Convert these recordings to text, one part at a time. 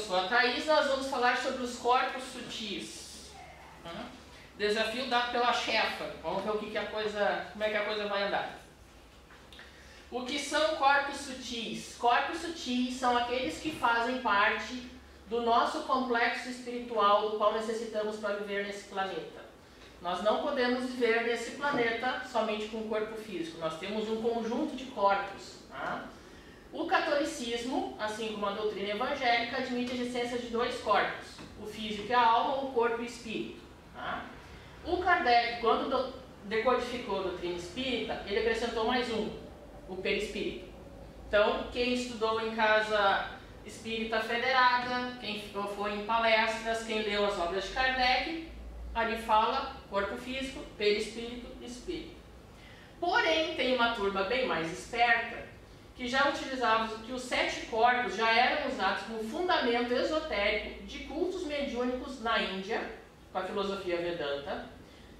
sou a Thaís, nós vamos falar sobre os corpos sutis. Desafio dado pela chefa. Vamos ver como é que a coisa vai andar. O que são corpos sutis? Corpos sutis são aqueles que fazem parte do nosso complexo espiritual, do qual necessitamos para viver nesse planeta. Nós não podemos viver nesse planeta somente com o corpo físico. Nós temos um conjunto de corpos. O catolicismo, assim como a doutrina evangélica, admite a existência de dois corpos, o físico e a alma, o corpo e o espírito. O Kardec, quando decodificou a doutrina espírita, ele acrescentou mais um, o perispírito. Então, quem estudou em casa espírita federada, quem foi em palestras, quem leu as obras de Kardec, ali fala corpo físico, perispírito e espírito. Porém, tem uma turma bem mais esperta que já utilizava que os 7 corpos já eram usados como fundamento esotérico de cultos mediúnicos na Índia, com a filosofia Vedanta,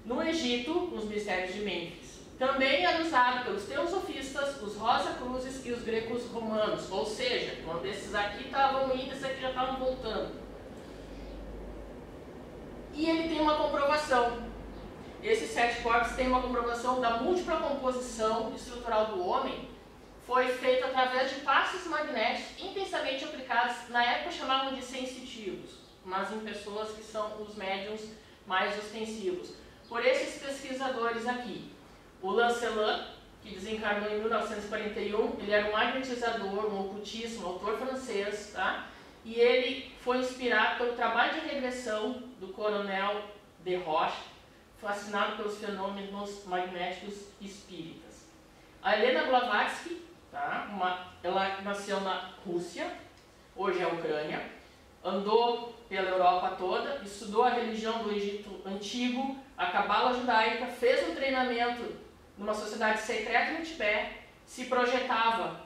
no Egito, nos mistérios de Mênfis. Também era usado pelos teosofistas, os Rosa-Cruzes e os gregos romanos, ou seja, quando esses aqui estavam indo, esses aqui já estavam voltando. E ele tem uma comprovação. Esses 7 corpos têm uma comprovação da múltipla composição estrutural do homem. Foi feito através de passos magnéticos intensamente aplicados, na época chamavam de sensitivos, mas em pessoas que são os médiums mais ostensivos, por esses pesquisadores aqui. O Lancelot, que desencarnou em 1941, ele era um magnetizador, um ocultista, um autor francês, e ele foi inspirado pelo trabalho de regressão do coronel de Roche, fascinado pelos fenômenos magnéticos espíritas. A Helena Blavatsky, ela nasceu na Rússia, hoje é a Ucrânia, andou pela Europa toda, estudou a religião do Egito Antigo, a Cabala judaica, fez um treinamento numa sociedade secreta no Tibete, se projetava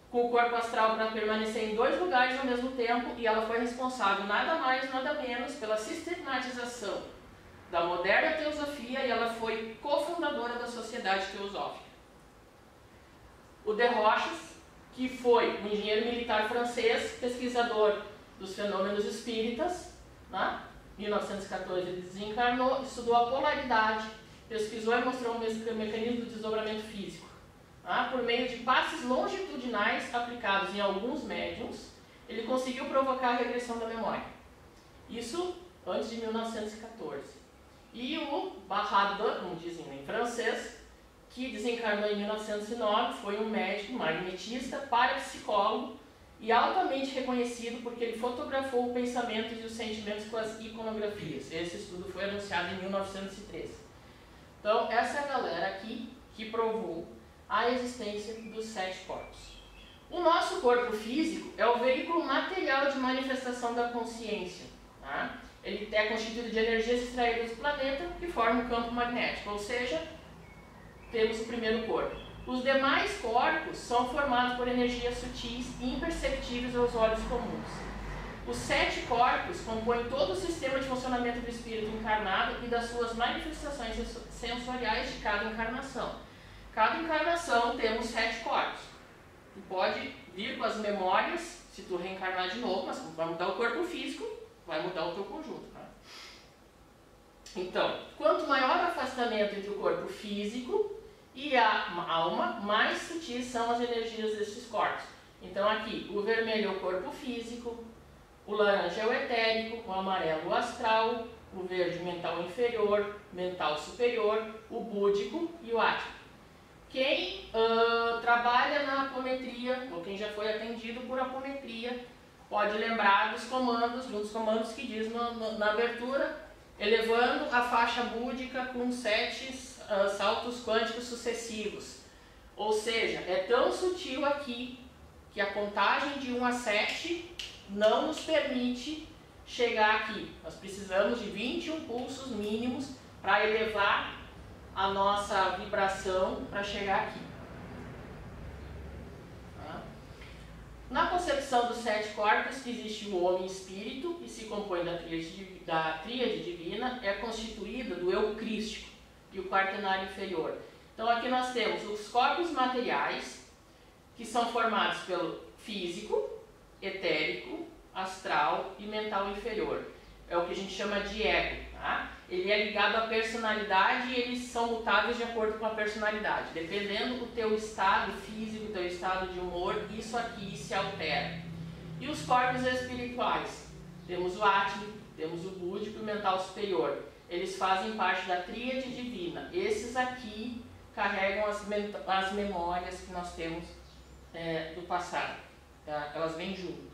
com o corpo astral para permanecer em 2 lugares ao mesmo tempo, e ela foi responsável nada mais, nada menos pela sistematização da moderna teosofia, e ela foi cofundadora da Sociedade Teosófica. O de Roches, que foi um engenheiro militar francês, pesquisador dos fenômenos espíritas, em 1914 ele desencarnou, estudou a polaridade, pesquisou e mostrou o mecanismo do desdobramento físico. Por meio de passes longitudinais aplicados em alguns médiums, ele conseguiu provocar a regressão da memória. Isso antes de 1914. E o Barrador, como dizem em francês, que desencarnou em 1909, foi um médico magnetista, parapsicólogo e altamente reconhecido porque ele fotografou o pensamento e os sentimentos com as iconografias. Esse estudo foi anunciado em 1913. Então, essa é a galera aqui que provou a existência dos 7 corpos. O nosso corpo físico é o veículo material de manifestação da consciência. Ele é constituído de energias extraídas do planeta que formam um campo magnético, ou seja, temos o primeiro corpo. Os demais corpos são formados por energias sutis e imperceptíveis aos olhos comuns. Os 7 corpos compõem todo o sistema de funcionamento do espírito encarnado e das suas manifestações sensoriais de cada encarnação. Cada encarnação temos 7 corpos. Tu pode vir com as memórias, se tu reencarnar de novo, mas vai mudar o corpo físico, vai mudar o teu conjunto. Então, quanto maior o afastamento entre o corpo físico e a alma, mais sutis são as energias desses corpos. Então aqui, o vermelho é o corpo físico, o laranja é o etérico, o amarelo o astral, o verde mental inferior, mental superior, o búdico e o ático. Quem trabalha na apometria, ou quem já foi atendido por apometria, pode lembrar dos comandos, de um dos comandos que diz na abertura, elevando a faixa búdica com 7 saltos quânticos sucessivos. Ou seja, é tão sutil aqui que a contagem de 1 a 7 não nos permite chegar aqui. Nós precisamos de 21 pulsos mínimos para elevar a nossa vibração para chegar aqui. Na concepção dos 7 corpos existe o homem espírito, que se compõe da tríade divina, é constituída do eu crístico e o quaternário inferior. Então aqui nós temos os corpos materiais, que são formados pelo físico, etérico, astral e mental inferior. É o que a gente chama de ego, tá? Ele é ligado à personalidade e eles são mutáveis de acordo com a personalidade. Dependendo do teu estado físico, do teu estado de humor, isso aqui se altera. E os corpos espirituais? Temos o Atman, temos o búdico e o mental superior. Eles fazem parte da tríade divina. Esses aqui carregam as memórias que nós temos do passado. Tá? Elas vêm junto.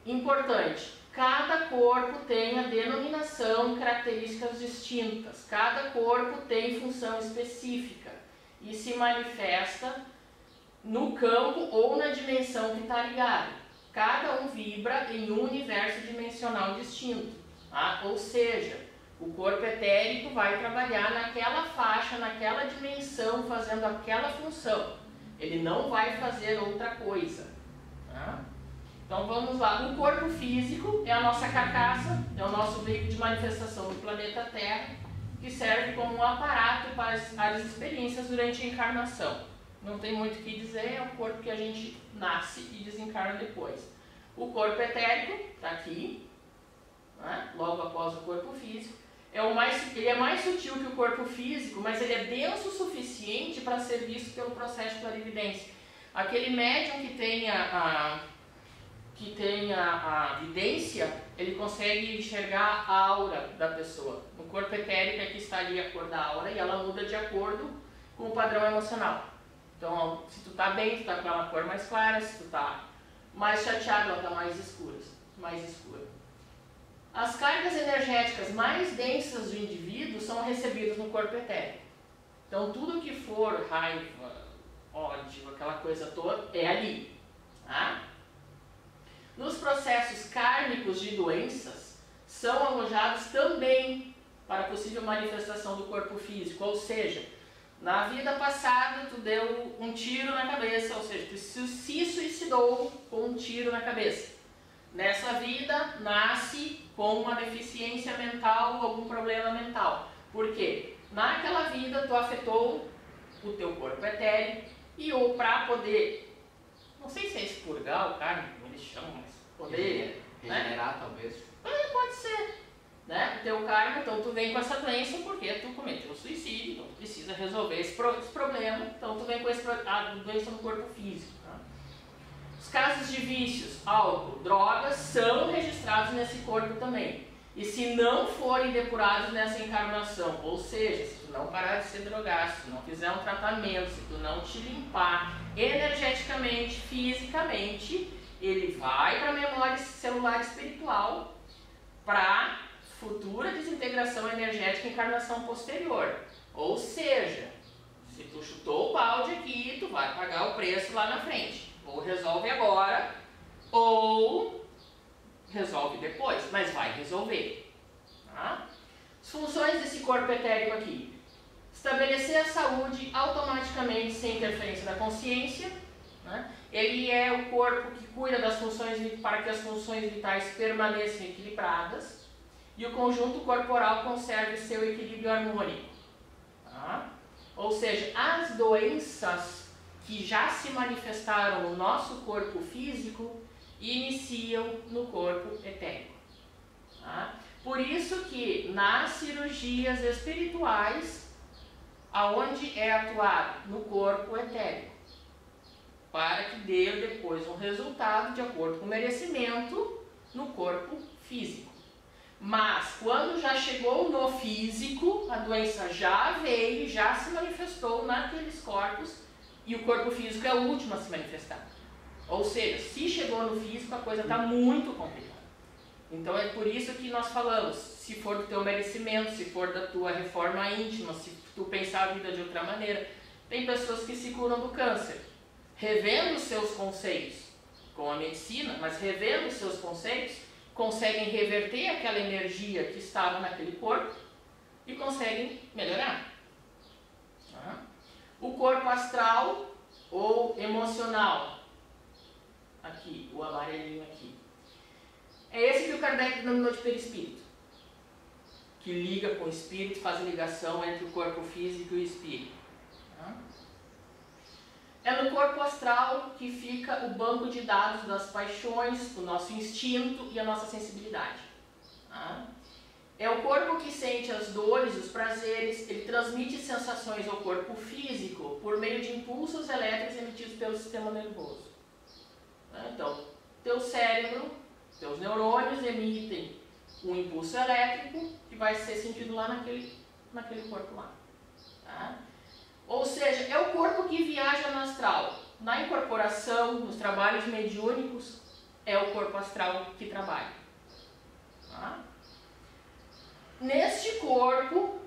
Importante, cada corpo tem a denominação e características distintas. Cada corpo tem função específica e se manifesta no campo ou na dimensão que está ligado. Cada um vibra em um universo dimensional distinto. Tá? Ou seja, o corpo etérico vai trabalhar naquela faixa, naquela dimensão, fazendo aquela função. Ele não vai fazer outra coisa. Tá? Então vamos lá. O corpo físico é a nossa carcaça, é o nosso veículo de manifestação do planeta Terra, que serve como um aparato para as experiências durante a encarnação. Não tem muito o que dizer, é o corpo que a gente nasce e desencarna depois. O corpo etérico está aqui, né? Logo após o corpo físico. Ele é mais sutil que o corpo físico, mas ele é denso o suficiente para ser visto pelo processo de clarividência. Aquele médium que tem a vidência, ele consegue enxergar a aura da pessoa. No corpo etérico é que estaria a cor da aura e ela muda de acordo com o padrão emocional. Então, se tu tá bem, tu tá com uma cor mais clara, se tu tá mais chateado, ela tá mais escura. As cargas energéticas mais densas do indivíduo são recebidas no corpo etérico. Então, tudo que for raiva, ódio, aquela coisa toda, é ali. Tá? Nos processos kármicos de doenças, são alojados também para possível manifestação do corpo físico. Ou seja, na vida passada tu deu um tiro na cabeça, ou seja, tu se suicidou com um tiro na cabeça. Nessa vida, nasce com uma deficiência mental ou algum problema mental. Por quê? Naquela vida tu afetou o teu corpo etérico e ou para poder, não sei se é expurgar o karma, como eles chamam, mas poder regenerar, né? Talvez. Pode ser. Né? O teu karma, então tu vem com essa doença porque tu cometeu suicídio, então tu precisa resolver esse problema, então tu vem com a doença no corpo físico. Tá? Os casos de vícios, álcool, drogas são registrados nesse corpo também. E se não forem depurados nessa encarnação, ou seja, se tu não parar de ser drogado, se tu não fizer um tratamento, se tu não te limpar energeticamente, fisicamente, ele vai para a memória celular espiritual para futura desintegração energética e encarnação posterior. Ou seja, se tu chutou o balde aqui, tu vai pagar o preço lá na frente. Ou resolve agora, ou resolve depois, mas vai resolver. Tá? As funções desse corpo etérico aqui. Estabelecer a saúde automaticamente sem interferência da consciência. Né? Ele é o corpo que cuida das funções para que as funções vitais permaneçam equilibradas e o conjunto corporal conserve seu equilíbrio harmônico. Tá? Ou seja, as doenças que já se manifestaram no nosso corpo físico iniciam no corpo etérico. Tá? Por isso que nas cirurgias espirituais, aonde é atuado? No corpo etérico. Para que dê depois um resultado de acordo com o merecimento no corpo físico. Mas quando já chegou no físico, a doença já veio, já se manifestou naqueles corpos e o corpo físico é o último a se manifestar. Ou seja, se chegou no físico, a coisa está muito complicada. Então é por isso que nós falamos, se for do teu merecimento, se for da tua reforma íntima, se tu pensar a vida de outra maneira, tem pessoas que se curam do câncer, revendo os seus conceitos com a medicina, mas revendo os seus conceitos, conseguem reverter aquela energia que estava naquele corpo e conseguem melhorar. Tá? O corpo astral ou emocional, aqui, o amarelinho aqui, é esse que o Kardec denominou de perispírito, que liga com o espírito, faz a ligação entre o corpo físico e o espírito. Tá? É no corpo astral que fica o banco de dados das paixões, o nosso instinto e a nossa sensibilidade. Tá? É o corpo que sente as dores, os prazeres, ele transmite sensações ao corpo físico por meio de impulsos elétricos emitidos pelo sistema nervoso. Tá? Então, teu cérebro, teus neurônios emitem um impulso elétrico que vai ser sentido lá naquele corpo lá. Tá? Ou seja, é o corpo que viaja no astral. Na incorporação, nos trabalhos mediúnicos, é o corpo astral que trabalha. Tá? Neste corpo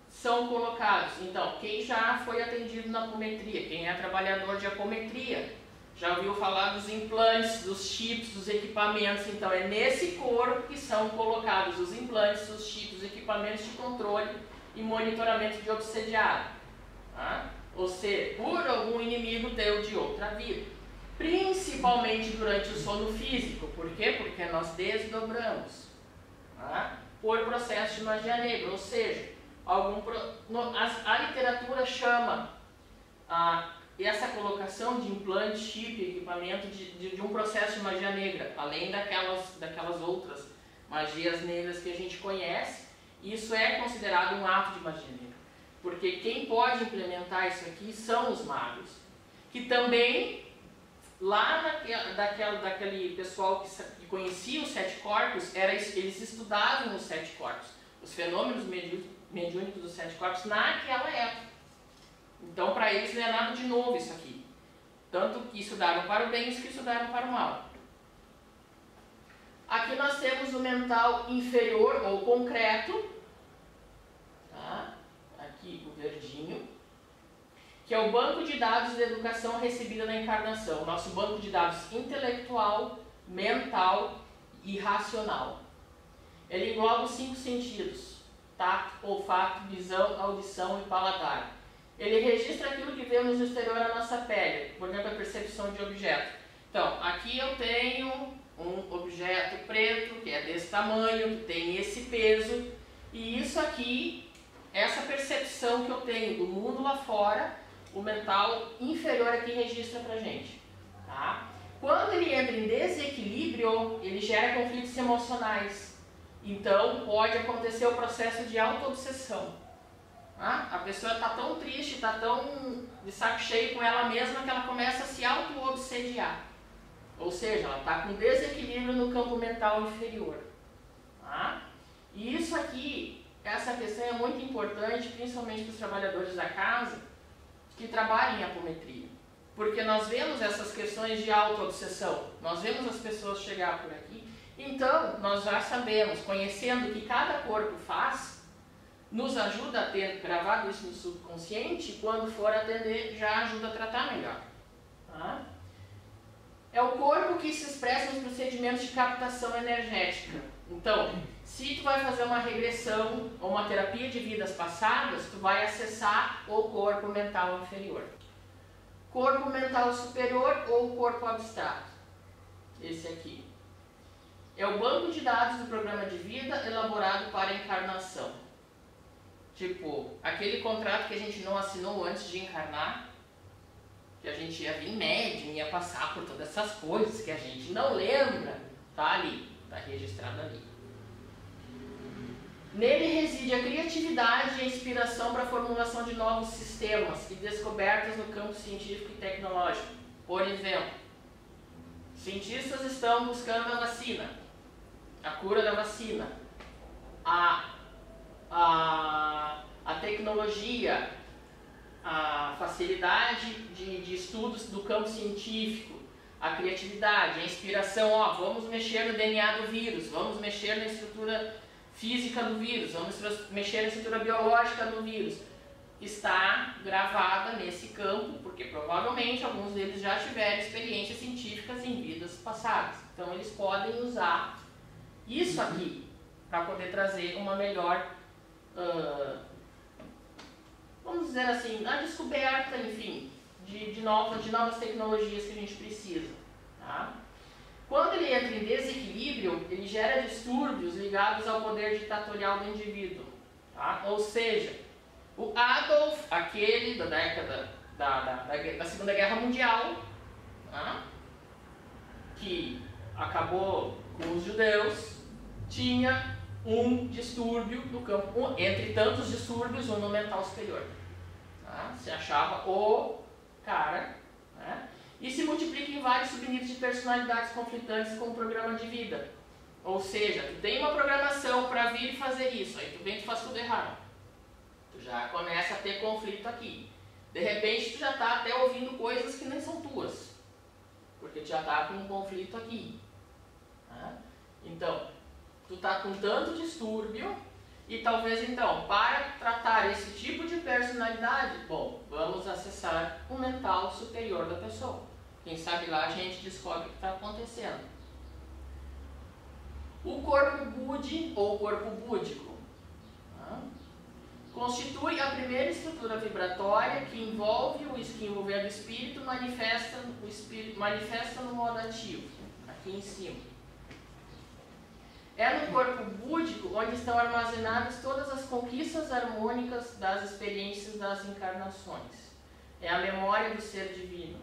são colocados, então, quem já foi atendido na apometria, quem é trabalhador de apometria, já ouviu falar dos implantes, dos chips, dos equipamentos. Então é nesse corpo que são colocados os implantes, os chips, os equipamentos de controle e monitoramento de obsediado. Tá? Ou seja, por algum inimigo teu de outra vida. Principalmente durante o sono físico. Por quê? Porque nós desdobramos. Tá? Por processo de magia negra. Ou seja, a literatura chama essa colocação de implante, chip, equipamento de um processo de magia negra. Além daquelas outras magias negras que a gente conhece. Isso é considerado um ato de magia negra. Porque quem pode implementar isso aqui são os magos. Que também, lá daquele pessoal que conhecia os 7 corpos, eles estudavam os 7 corpos. Os fenômenos mediúnicos dos 7 corpos naquela época. Então, para eles não é nada de novo isso aqui. Tanto que estudaram para o bem, os que estudaram para o mal. Aqui nós temos o mental inferior ou concreto. Tá? Aqui o verdinho, que é o banco de dados de educação recebida na encarnação, nosso banco de dados intelectual, mental e racional. Ele engloba os 5 sentidos: tato, olfato, visão, audição e paladar. Ele registra aquilo que vemos no exterior da nossa pele, por exemplo, a percepção de objeto. Então, aqui eu tenho um objeto preto, que é desse tamanho, que tem esse peso, e isso aqui, essa percepção que eu tenho do mundo lá fora, o mental inferior aqui registra pra gente. Tá? Quando ele entra em desequilíbrio, ele gera conflitos emocionais. Então, pode acontecer o processo de auto-obsessão. Tá? A pessoa está tão triste, está tão de saco cheio com ela mesma que ela começa a se auto-obsediar. Ou seja, ela está com desequilíbrio no campo mental inferior. Tá? E isso aqui, essa questão é muito importante, principalmente para os trabalhadores da casa que trabalham em apometria. Porque nós vemos essas questões de auto-obsessão, nós vemos as pessoas chegar por aqui, então nós já sabemos, conhecendo o que cada corpo faz, nos ajuda a ter gravado isso no subconsciente, quando for atender já ajuda a tratar melhor. Tá? É o corpo que se expressa nos procedimentos de captação energética. Então, se tu vai fazer uma regressão ou uma terapia de vidas passadas, tu vai acessar o corpo mental inferior. Corpo mental superior ou corpo abstrato. Esse aqui. É o banco de dados do programa de vida elaborado para a encarnação. Tipo, aquele contrato que a gente não assinou antes de encarnar, que a gente ia vir médium, ia passar por todas essas coisas que a gente não lembra, tá ali, tá registrado ali. Nele reside a criatividade e a inspiração para a formulação de novos sistemas e descobertas no campo científico e tecnológico. Por exemplo, cientistas estão buscando a vacina, a cura da vacina, a tecnologia, a facilidade de estudos do campo científico, a criatividade, a inspiração, vamos mexer no DNA do vírus, vamos mexer na estrutura física do vírus, vamos mexer na estrutura biológica do vírus. Está gravada nesse campo, porque provavelmente alguns deles já tiveram experiências científicas em vidas passadas. Então eles podem usar isso aqui para poder trazer uma melhor, vamos dizer assim, a descoberta, enfim, de novas tecnologias que a gente precisa. Tá? Quando ele entra em desequilíbrio, ele gera distúrbios ligados ao poder ditatorial do indivíduo. Tá? Ou seja, o Adolf, aquele da década da Segunda Guerra Mundial, tá? Que acabou com os judeus, tinha um distúrbio no campo, entre tantos distúrbios, um no mental superior. Tá? Se achava o cara, né? E se multiplica em vários subníveis de personalidades conflitantes com o programa de vida. Ou seja, tu tem uma programação para vir e fazer isso, aí tu vem e faz tudo errado. Tu já começa a ter conflito aqui. De repente tu já está até ouvindo coisas que nem são tuas, porque tu já está com um conflito aqui. Tá? Então, tu está com tanto distúrbio e talvez então, para tratar esse tipo de personalidade, bom, vamos acessar o mental superior da pessoa. Quem sabe lá a gente descobre o que está acontecendo. O corpo budi ou corpo búdico, tá? Constitui a primeira estrutura vibratória que envolve o espírito, manifesta no modo ativo, aqui em cima. É no corpo búdico onde estão armazenadas todas as conquistas harmônicas das experiências das encarnações. É a memória do ser divino.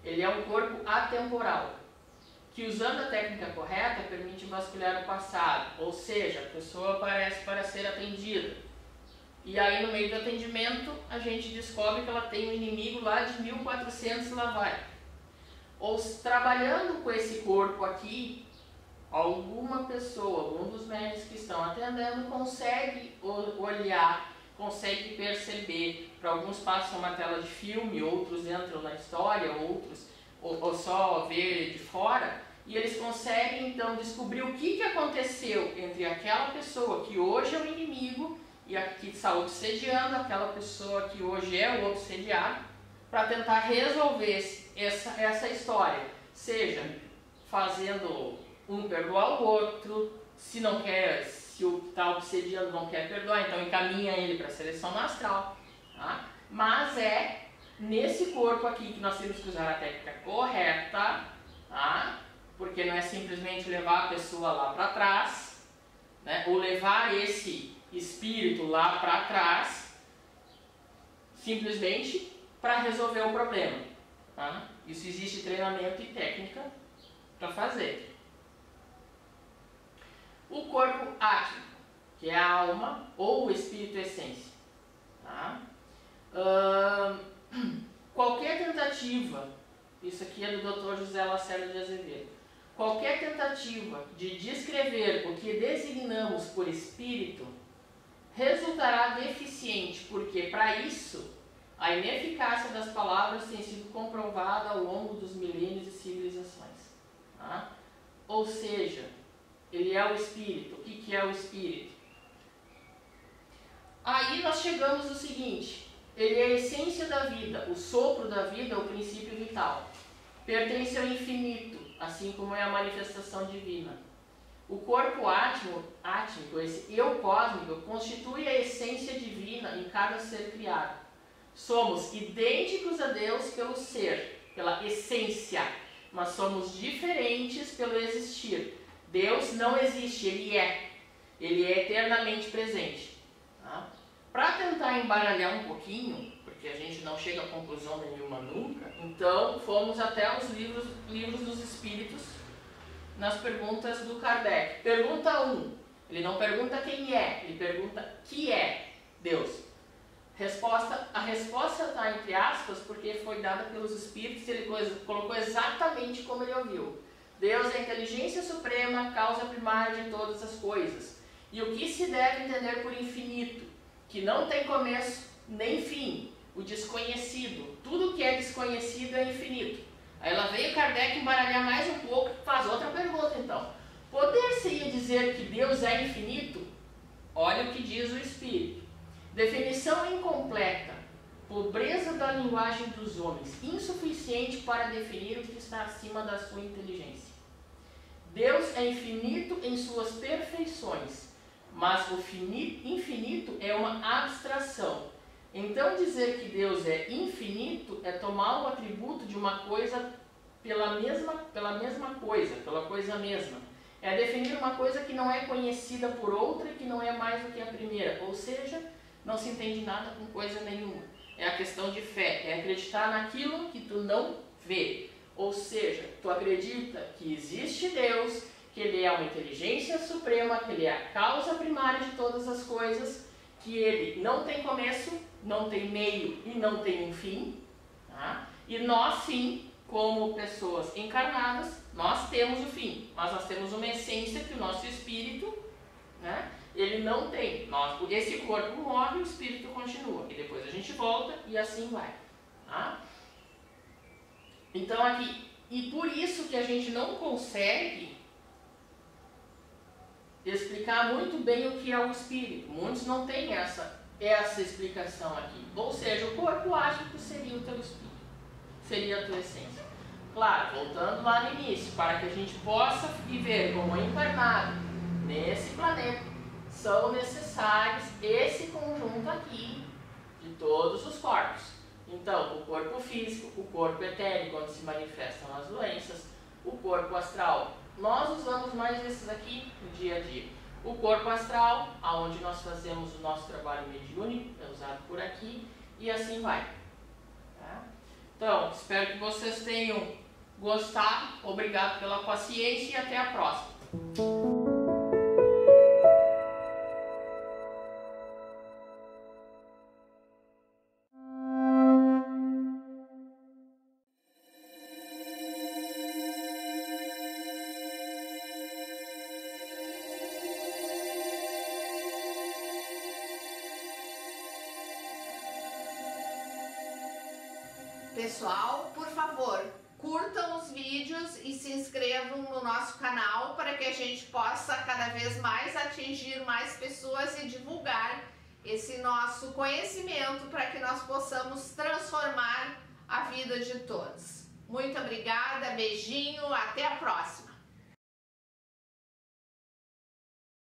Ele é um corpo atemporal, que usando a técnica correta permite vasculhar o passado, ou seja, a pessoa aparece para ser atendida. E aí no meio do atendimento a gente descobre que ela tem um inimigo lá de 1400 lá vai. Ou trabalhando com esse corpo aqui, alguma pessoa, algum dos médicos que estão atendendo consegue olhar, consegue perceber. Para alguns passam uma tela de filme, outros entram na história, outros ou só ver de fora, e eles conseguem então descobrir o que aconteceu entre aquela pessoa que hoje é o inimigo e a que está obsediando aquela pessoa que hoje é o obsediado, para tentar resolver essa história, seja fazendo um perdoar o outro, se não quer, se o que está obsediando não quer perdoar, então encaminha ele para a seleção astral, tá? Mas é nesse corpo aqui que nós temos que usar a técnica correta, tá? Porque não é simplesmente levar a pessoa lá para trás, né? Ou levar esse espírito lá para trás, simplesmente para resolver o problema, tá? Isso existe treinamento e técnica para fazer. O corpo átmico, que é a alma ou o espírito essência, tá? Qualquer tentativa, isso aqui é do Dr. José Lacerda de Azevedo, qualquer tentativa de descrever o que designamos por espírito resultará deficiente, porque para isso a ineficácia das palavras tem sido comprovada ao longo dos milênios e civilizações. Tá? Ou seja, ele é o espírito. O que é o espírito? Aí nós chegamos ao seguinte: ele é a essência da vida, o sopro da vida, o princípio vital. Pertence ao infinito, assim como é a manifestação divina. O corpo átmico, esse eu cósmico, constitui a essência divina em cada ser criado. Somos idênticos a Deus pelo ser, pela essência, mas somos diferentes pelo existir. Deus não existe, Ele é eternamente presente. Tá? Para tentar embaralhar um pouquinho, porque a gente não chega a conclusão nenhuma nunca, então fomos até os livros dos espíritos, nas perguntas do Kardec. Pergunta 1, ele não pergunta quem é, ele pergunta que é Deus. A resposta está entre aspas porque foi dada pelos espíritos e ele colocou exatamente como ele ouviu. Deus é a inteligência suprema, causa primária de todas as coisas. E o que se deve entender por infinito, que não tem começo nem fim, o desconhecido. Tudo que é desconhecido é infinito. Aí lá veio Kardec embaralhar mais um pouco, faz outra pergunta então. Poder-se-ia dizer que Deus é infinito? Olha o que diz o Espírito. Definição incompleta, pobreza da linguagem dos homens, insuficiente para definir o que está acima da sua inteligência. Deus é infinito em suas perfeições, mas o infinito é uma abstração. Então dizer que Deus é infinito é tomar o atributo de uma coisa pela coisa mesma. É definir uma coisa que não é conhecida por outra e que não é mais do que a primeira, ou seja, não se entende nada com coisa nenhuma. é a questão de fé, é acreditar naquilo que tu não vê. Ou seja, tu acredita que existe Deus, que Ele é uma inteligência suprema, que Ele é a causa primária de todas as coisas, que Ele não tem começo, não tem meio e não tem um fim. Tá? E nós sim, como pessoas encarnadas, nós temos o fim, mas nós temos uma essência que o nosso espírito, né, ele não tem. Esse corpo morre e o espírito continua. E depois a gente volta e assim vai. Tá? Então aqui, e por isso que a gente não consegue explicar muito bem o que é o espírito. Muitos não têm essa explicação aqui. Ou seja, o corpo ágico seria o teu espírito, seria a tua essência. Claro, voltando lá no início, para que a gente possa viver como encarnado nesse planeta, são necessários esse conjunto aqui de todos os corpos. Então, o corpo físico, o corpo etérico, onde se manifestam as doenças, o corpo astral. Nós usamos mais esses aqui no dia a dia. O corpo astral, aonde nós fazemos o nosso trabalho mediúnico, é usado por aqui, e assim vai. Tá? Então, espero que vocês tenham gostado. Obrigado pela paciência e até a próxima. Pessoal, por favor, curtam os vídeos e se inscrevam no nosso canal para que a gente possa cada vez mais atingir mais pessoas e divulgar esse nosso conhecimento para que nós possamos transformar a vida de todos. Muito obrigada, beijinho, até a próxima!